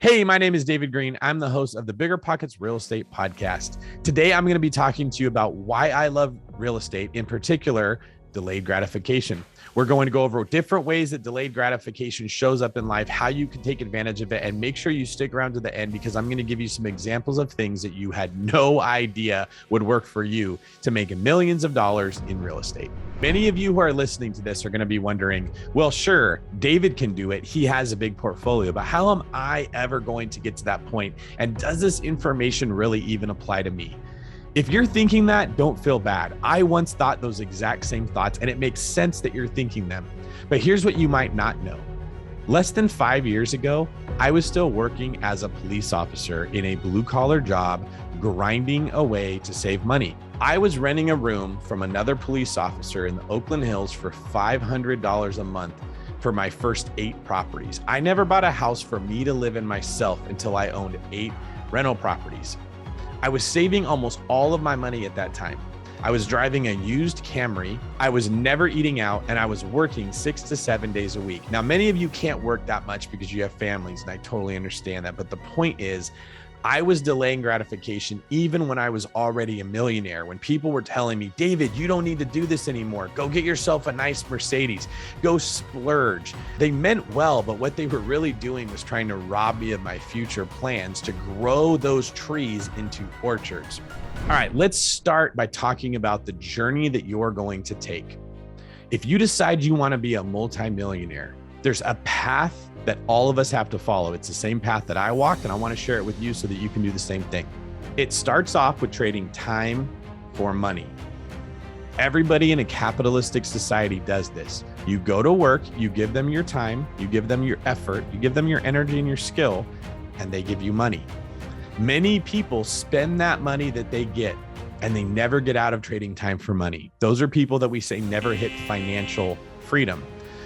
Hey, my name is David Green. I'm the host of the Bigger Pockets Real Estate Podcast. Today, I'm going to be talking to you about why I love real estate, in particular, delayed gratification. We're going to go over different ways that delayed gratification shows up in life, how you can take advantage of it, and make sure you stick around to the end because I'm going to give you some examples of things that you had no idea would work for you to make millions of dollars in real estate. Many of you who are listening to this are going to be wondering, well, sure, David can do it. He has a big portfolio, but how am I ever going to get to that point? And does this information really even apply to me? If you're thinking that, don't feel bad. I once thought those exact same thoughts, and it makes sense that you're thinking them. But here's what you might not know. Less than 5 years ago, I was still working as a police officer in a blue-collar job, grinding away to save money. I was renting a room from another police officer in the Oakland Hills for $500 a month for my first 8 properties. I never bought a house for me to live in myself until I owned 8 rental properties. I was saving almost all of my money at that time. I was driving a used Camry. I was never eating out, and I was working 6 to 7 days a week. Now, many of you can't work that much because you have families, and I totally understand that. But the point is, I was delaying gratification even when I was already a millionaire. When people were telling me, David, you don't need to do this anymore. Go get yourself a nice Mercedes. Go splurge. They meant well, but what they were really doing was trying to rob me of my future plans to grow those trees into orchards. All right, let's start by talking about the journey that you're going to take. If you decide you want to be a multimillionaire, there's a path that all of us have to follow. It's the same path that I walked, and I want to share it with you so that you can do the same thing. It starts off with trading time for money. Everybody in a capitalistic society does this. You go to work, you give them your time, you give them your effort, you give them your energy and your skill, and they give you money. Many people spend that money that they get, and they never get out of trading time for money. Those are people that we say never hit financial freedom.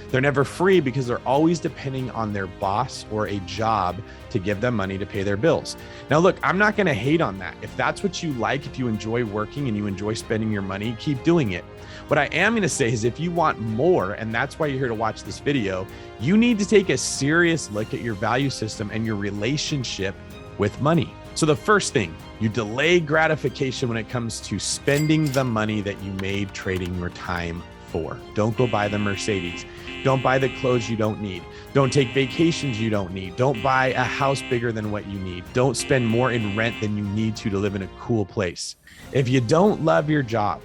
They're never free because they're always depending on their boss or a job to give them money to pay their bills. Now, look, I'm not going to hate on that. If that's what you like, if you enjoy working and you enjoy spending your money, keep doing it. What I am going to say is if you want more, and that's why you're here to watch this video, you need to take a serious look at your value system and your relationship with money. So the first thing, you delay gratification when it comes to spending the money that you made trading your time for. Don't go buy the Mercedes. Don't buy the clothes you don't need. Don't take vacations you don't need. Don't buy a house bigger than what you need. Don't spend more in rent than you need to live in a cool place. If you don't love your job,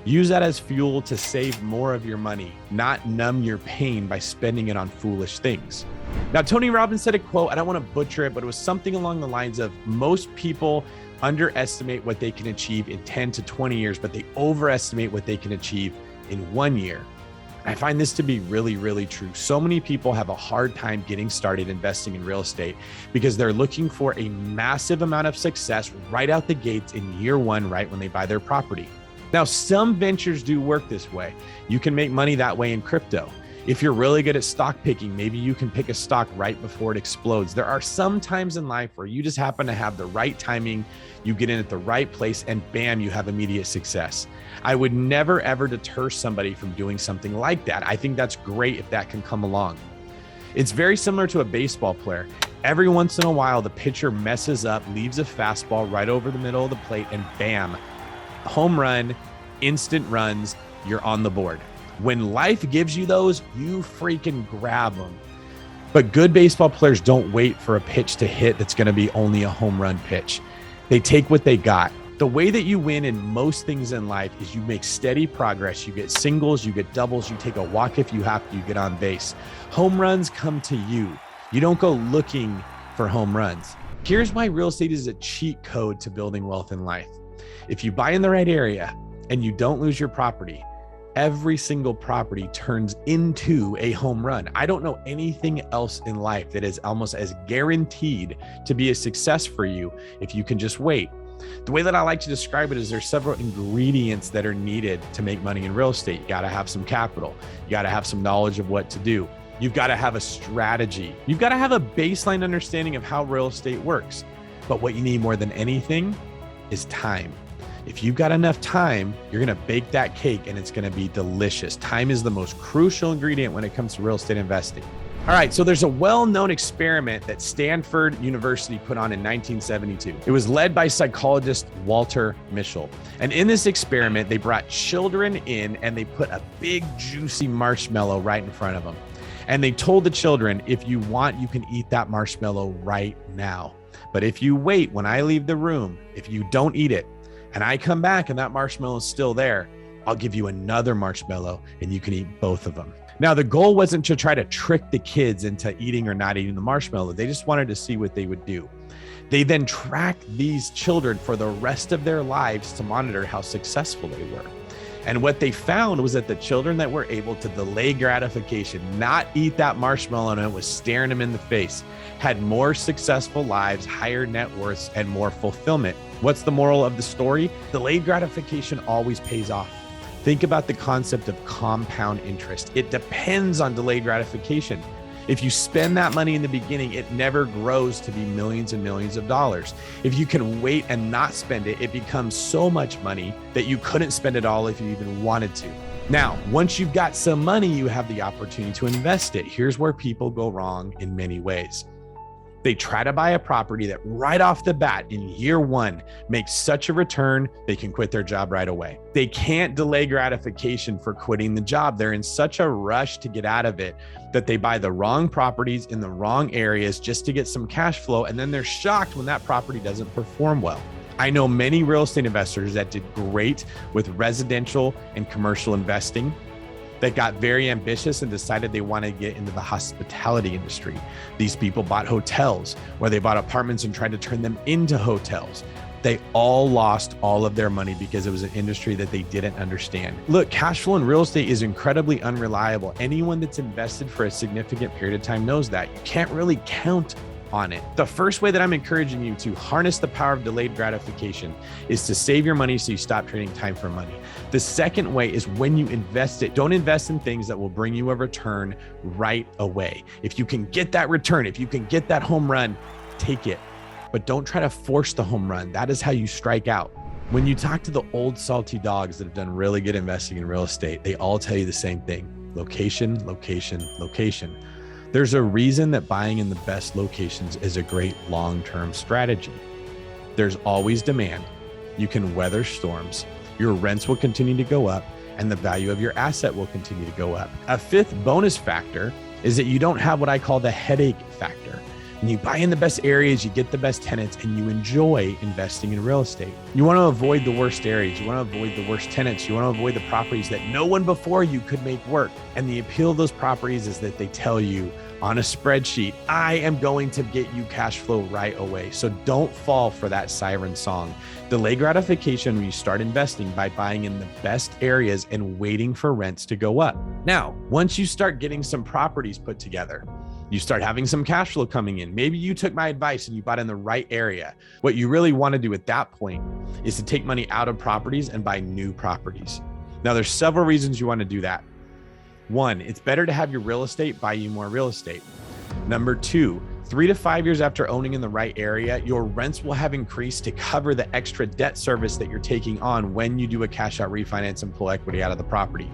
use that as fuel to save more of your money, not numb your pain by spending it on foolish things. Now, Tony Robbins said a quote, I don't want to butcher it, but it was something along the lines of most people underestimate what they can achieve in 10 to 20 years, but they overestimate what they can achieve in 1 year. I find this to be really, really true. So many people have a hard time getting started investing in real estate because they're looking for a massive amount of success right out the gates in year 1, right when they buy their property. Now, some ventures do work this way. You can make money that way in crypto. If you're really good at stock picking, maybe you can pick a stock right before it explodes. There are some times in life where you just happen to have the right timing, you get in at the right place, and bam, you have immediate success. I would never, ever deter somebody from doing something like that. I think that's great if that can come along. It's very similar to a baseball player. Every once in a while, the pitcher messes up, leaves a fastball right over the middle of the plate, and bam, home run, instant runs, you're on the board. When life gives you those, you freaking grab them. But good baseball players don't wait for a pitch to hit that's going to be only a home run pitch. They take what they got. The way that you win in most things in life is you make steady progress. You get singles, you get doubles, you take a walk if you have to, you get on base. Home runs come to you. You don't go looking for home runs. Here's why real estate is a cheat code to building wealth in life. If you buy in the right area and you don't lose your property, every single property turns into a home run. I don't know anything else in life that is almost as guaranteed to be a success for you if you can just wait. The way that I like to describe it is there's several ingredients that are needed to make money in real estate. You got to have some capital. You got to have some knowledge of what to do. You've got to have a strategy. You've got to have a baseline understanding of how real estate works. But what you need more than anything is time. If you've got enough time, you're going to bake that cake and it's going to be delicious. Time is the most crucial ingredient when it comes to real estate investing. All right, so there's a well-known experiment that Stanford University put on in 1972. It was led by psychologist Walter Mischel. And in this experiment, they brought children in and they put a big, juicy marshmallow right in front of them. And they told the children, if you want, you can eat that marshmallow right now. But if you wait, when I leave the room, if you don't eat it, and I come back and that marshmallow is still there, I'll give you another marshmallow and you can eat both of them. Now, the goal wasn't to try to trick the kids into eating or not eating the marshmallow. They just wanted to see what they would do. They then tracked these children for the rest of their lives to monitor how successful they were. And what they found was that the children that were able to delay gratification, not eat that marshmallow and it was staring them in the face, had more successful lives, higher net worths, and more fulfillment. What's the moral of the story? Delayed gratification always pays off. Think about the concept of compound interest. It depends on delayed gratification. If you spend that money in the beginning, it never grows to be millions and millions of dollars. If you can wait and not spend it, it becomes so much money that you couldn't spend it all if you even wanted to. Now, once you've got some money, you have the opportunity to invest it. Here's where people go wrong in many ways. They try to buy a property that right off the bat in year one makes such a return, they can quit their job right away. They can't delay gratification for quitting the job. They're in such a rush to get out of it that they buy the wrong properties in the wrong areas just to get some cash flow. And then they're shocked when that property doesn't perform well. I know many real estate investors that did great with residential and commercial investing that got very ambitious and decided they want to get into the hospitality industry. These people bought hotels where they bought apartments and tried to turn them into hotels. They all lost all of their money because it was an industry that they didn't understand. Look, cash flow in real estate is incredibly unreliable. Anyone that's invested for a significant period of time knows that. You can't really count on it. The first way that I'm encouraging you to harness the power of delayed gratification is to save your money so you stop trading time for money. The second way is when you invest it, don't invest in things that will bring you a return right away. If you can get that return, if you can get that home run, take it. But don't try to force the home run. That is how you strike out. When you talk to the old salty dogs that have done really good investing in real estate, they all tell you the same thing: location, location, location. There's a reason that buying in the best locations is a great long-term strategy. There's always demand. You can weather storms. Your rents will continue to go up and the value of your asset will continue to go up. A fifth bonus factor is that you don't have what I call the headache factor. When you buy in the best areas, you get the best tenants and you enjoy investing in real estate. You want to avoid the worst areas. You want to avoid the worst tenants. You want to avoid the properties that no one before you could make work. And the appeal of those properties is that they tell you on a spreadsheet, I am going to get you cash flow right away. So don't fall for that siren song. Delay gratification when you start investing by buying in the best areas and waiting for rents to go up. Now, once you start getting some properties put together, you start having some cash flow coming in. Maybe you took my advice and you bought in the right area. What you really want to do at that point is to take money out of properties and buy new properties. Now, there's several reasons you want to do that. One, it's better to have your real estate buy you more real estate. Number two, 3 to 5 years after owning in the right area, your rents will have increased to cover the extra debt service that you're taking on when you do a cash out refinance and pull equity out of the property.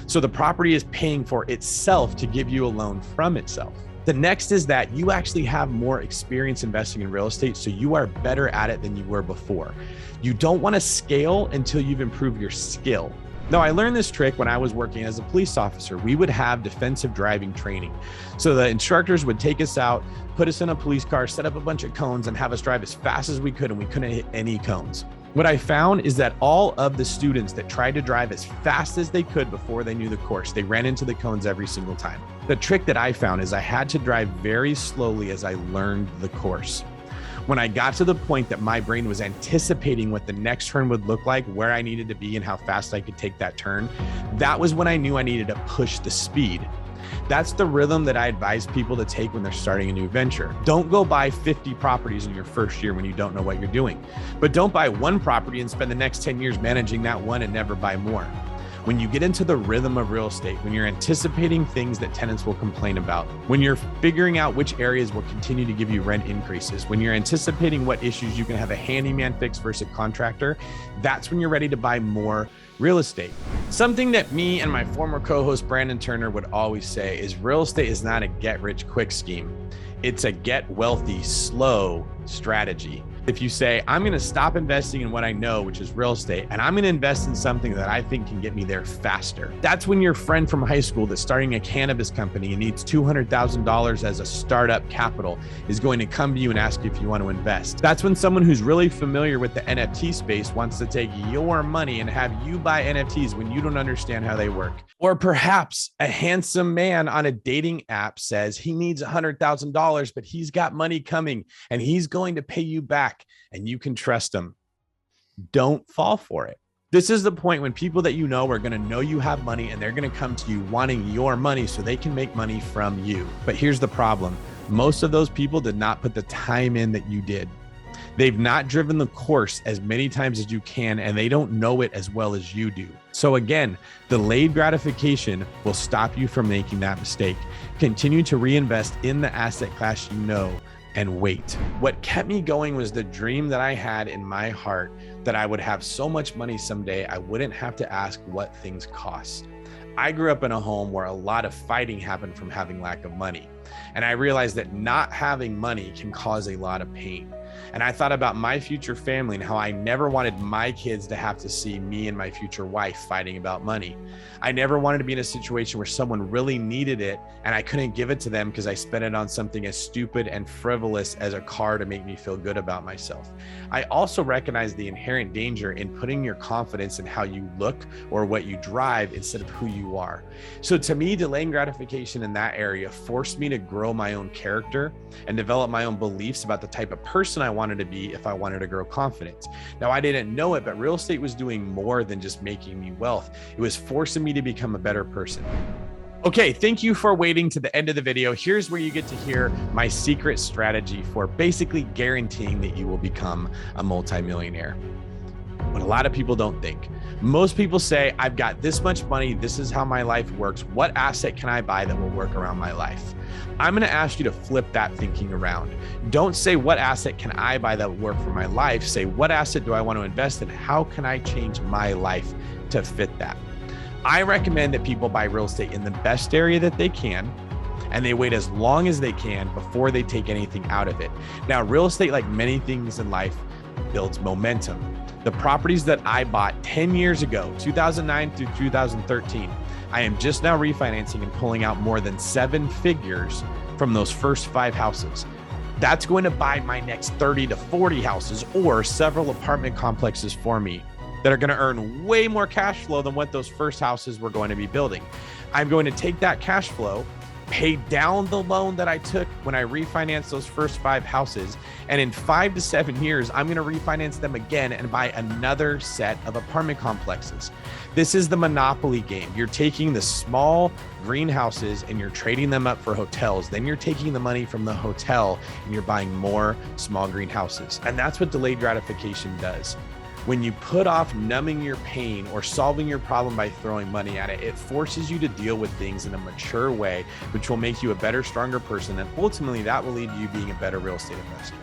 So the property is paying for itself to give you a loan from itself. The next is that you actually have more experience investing in real estate, so you are better at it than you were before. You don't want to scale until you've improved your skill. Now, I learned this trick when I was working as a police officer. We would have defensive driving training. So the instructors would take us out, put us in a police car, set up a bunch of cones, and have us drive as fast as we could, and we couldn't hit any cones. What I found is that all of the students that tried to drive as fast as they could before they knew the course, they ran into the cones every single time. The trick that I found is I had to drive very slowly as I learned the course. When I got to the point that my brain was anticipating what the next turn would look like, where I needed to be and how fast I could take that turn, that was when I knew I needed to push the speed. That's the rhythm that I advise people to take when they're starting a new venture. Don't go buy 50 properties in your first year when you don't know what you're doing. But don't buy one property and spend the next 10 years managing that one and never buy more. When you get into the rhythm of real estate, when you're anticipating things that tenants will complain about, when you're figuring out which areas will continue to give you rent increases, when you're anticipating what issues you can have a handyman fix versus a contractor, that's when you're ready to buy more real estate. Something that me and my former co-host Brandon Turner would always say is real estate is not a get-rich-quick scheme. It's a get-wealthy slow strategy. If you say, I'm going to stop investing in what I know, which is real estate, and I'm going to invest in something that I think can get me there faster. That's when your friend from high school that's starting a cannabis company and needs $200,000 as a startup capital is going to come to you and ask you if you want to invest. That's when someone who's really familiar with the NFT space wants to take your money and have you buy NFTs when you don't understand how they work. Or perhaps a handsome man on a dating app says he needs $100,000, but he's got money coming and he's going to pay you back and you can trust him. Don't fall for it. This is the point when people that you know are going to know you have money and they're going to come to you wanting your money so they can make money from you. But here's the problem. Most of those people did not put the time in that you did. They've not driven the course as many times as you can, and they don't know it as well as you do. So again, delayed gratification will stop you from making that mistake. Continue to reinvest in the asset class you know and wait. What kept me going was the dream that I had in my heart that I would have so much money someday I wouldn't have to ask what things cost. I grew up in a home where a lot of fighting happened from having lack of money. And I realized that not having money can cause a lot of pain. And I thought about my future family and how I never wanted my kids to have to see me and my future wife fighting about money. I never wanted to be in a situation where someone really needed it and I couldn't give it to them because I spent it on something as stupid and frivolous as a car to make me feel good about myself. I also recognize the inherent danger in putting your confidence in how you look or what you drive instead of who you are. So to me, delaying gratification in that area forced me to grow my own character and develop my own beliefs about the type of person I wanted to be if I wanted to grow confidence. Now, I didn't know it, but real estate was doing more than just making me wealth. It was forcing me to become a better person. Okay, thank you for waiting to the end of the video. Here's where you get to hear my secret strategy for basically guaranteeing that you will become a multimillionaire. What a lot of people don't think. Most people say, I've got this much money. This is how my life works. What asset can I buy that will work around my life? I'm going to ask you to flip that thinking around. Don't say, what asset can I buy that will work for my life? Say, what asset do I want to invest in? How can I change my life to fit that? I recommend that people buy real estate in the best area that they can, and they wait as long as they can before they take anything out of it. Now, real estate, like many things in life, builds momentum. The properties that I bought 10 years ago, 2009 through 2013, I am just now refinancing and pulling out more than 7 figures from those first 5 houses. That's going to buy my next 30 to 40 houses or several apartment complexes for me that are going to earn way more cash flow than what those first houses were going to be building. I'm going to take that cash flow, pay down the loan that I took when I refinanced those first 5 houses. And in 5 to 7 years, I'm going to refinance them again and buy another set of apartment complexes. This is the monopoly game. You're taking the small greenhouses and you're trading them up for hotels. Then you're taking the money from the hotel and you're buying more small greenhouses. And that's what delayed gratification does. When you put off numbing your pain or solving your problem by throwing money at it, it forces you to deal with things in a mature way, which will make you a better, stronger person. And ultimately that will lead to you being a better real estate investor.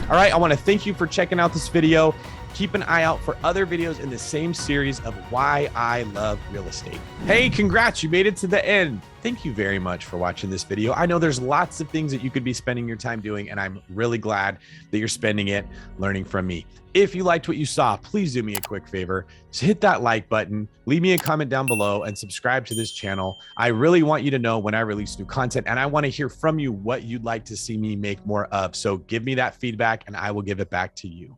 All right, I want to thank you for checking out this video. Keep an eye out for other videos in the same series of why I love real estate. Hey, congrats, you made it to the end. Thank you very much for watching this video. I know there's lots of things that you could be spending your time doing, and I'm really glad that you're spending it learning from me. If you liked what you saw, please do me a quick favor. Just hit that like button, leave me a comment down below, and subscribe to this channel. I really want you to know when I release new content, and I want to hear from you what you'd like to see me make more of. So give me that feedback, and I will give it back to you.